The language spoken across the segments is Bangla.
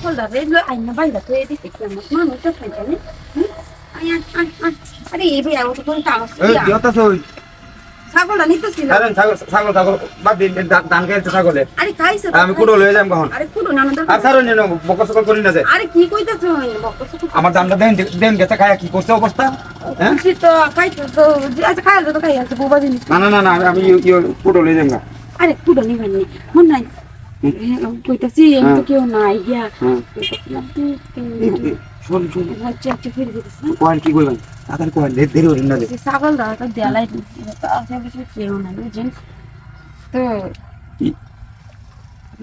Hola, ves lo ay na baila tuh di tikam mana tuh kan ni ay আরে এই ভাই আমার কোন কাম আছে এই দিওতা সই ছাগলটা নিতেছিল ছাগল ছাগল ছাগল বাদ দিন ধান খাইতে ছাগলে আরে খাইছে আমি কুড়ো লয়ে যাম কখন আরে কুড়ো না না আর ছাড়ো নিন বকর সকল করি না যে আরে কি কইতাছ আমার দামটা দেন দেন গেছে খায়া কি করছে অবস্থা হ্যাঁ খুশি তো খাইতে তো আচ্ছা খাইলে তো খাই আছে বুবা জিনিস না না না না আমি কুড়ো লয়ে যাম আরে কুড়ো নিবেন নি মন নাই কইতাছি আমি তো কেউ নাই গিয়া শুন শুন আচ্ছা আচ্ছা ফিরে দিতেছ কোন কি কইবেন তাড়াতাড়ি কোন দেরি হইল না যে ছাগল দাও দেলাই তো আশেপাশে কেউ নাই বুঝছেন তো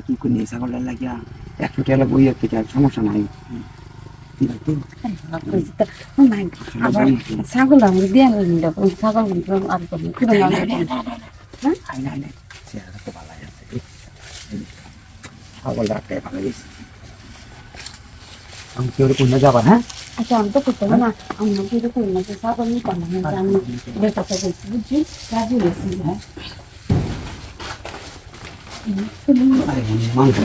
কি কোন ছাগল লাগিয়া একটু তেলে বই একটু সমস্যা নাই ছাগল আমি দিয়ে ছাগল আর কুড়ো না ছাগল রাখতে ভালো গেছে আমি কেউ কোন যাবা হ্যাঁ আচ্ছা আমি তো করতে না আমি কিন্তু করি না ছাগল নিতাম না আমি বেটাকে বলছি বুঝছি রাজি হয়েছি হ্যাঁ আরে মানুষ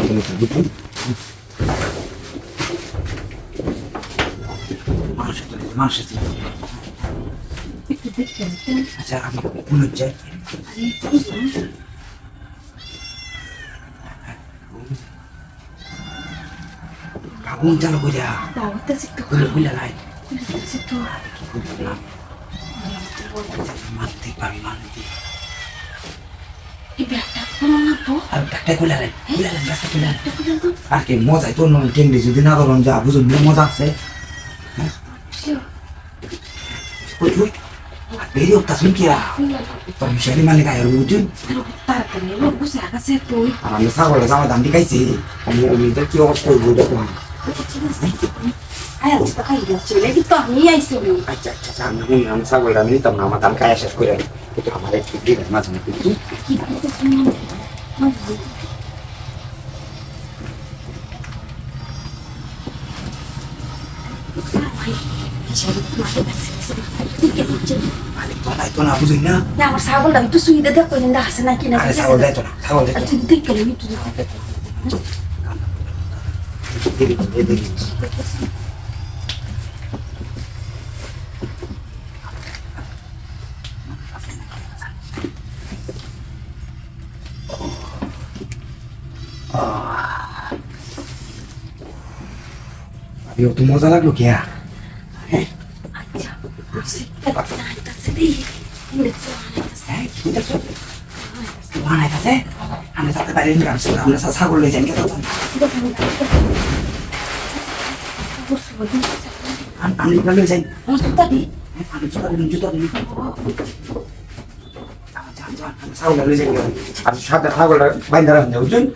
বুঝলি মানুষ আচ্ছা আমি কোন যাই কাবুন চালু কইরা দাওতে সিটো কইলা লাই সিটো মারতে পারি মারতে এই ব্যাগটা কোনো না তো আর টাকা কইলা লাই রাস্তা কইলা আর কি মজা তো নন টেন্ডি যদি না ধরন যা বুঝুন মজা আছে হ্যাঁ ওই ওই বেরি ওটা শুন কিয়া তোর মিশালি মালিক আয় বুঝুন তাড়াতাড়ি লোক বসে আকাশে তুই আর আমি ছাগলের জামা দাম দিকাইছি আমি ওইটার কি অবস্থা হইব দেখুন আয় তো খাই যাচ্ছে লেগে তো আমি আইছি আচ্ছা আচ্ছা আচ্ছা আমি ছাগলটা আমি নিতাম না আমার দাম খায় শেষ করে একটু আমার একটু দিবেন মাঝে মাঝে একটু কি করতেছ মালিক তো নাই তো না বুঝুন না না আমার ছাগলটা একটু সুবিধা দেখো না আছে নাকি না আরে ছাগল দেয় তো না ছাগল দেয় তো তুই দেখে নিবি তুই দেখি Yo, tu mozza la bloquea. আচ্ছা আচ্ছা দেই Buona casa, hanno fatto fare in gran sola, hanno sa con le gente che hanno quello che sei. non sta lì Hanno fatto un giusto di Sa con le gente. Hanno fatto con la bandera, non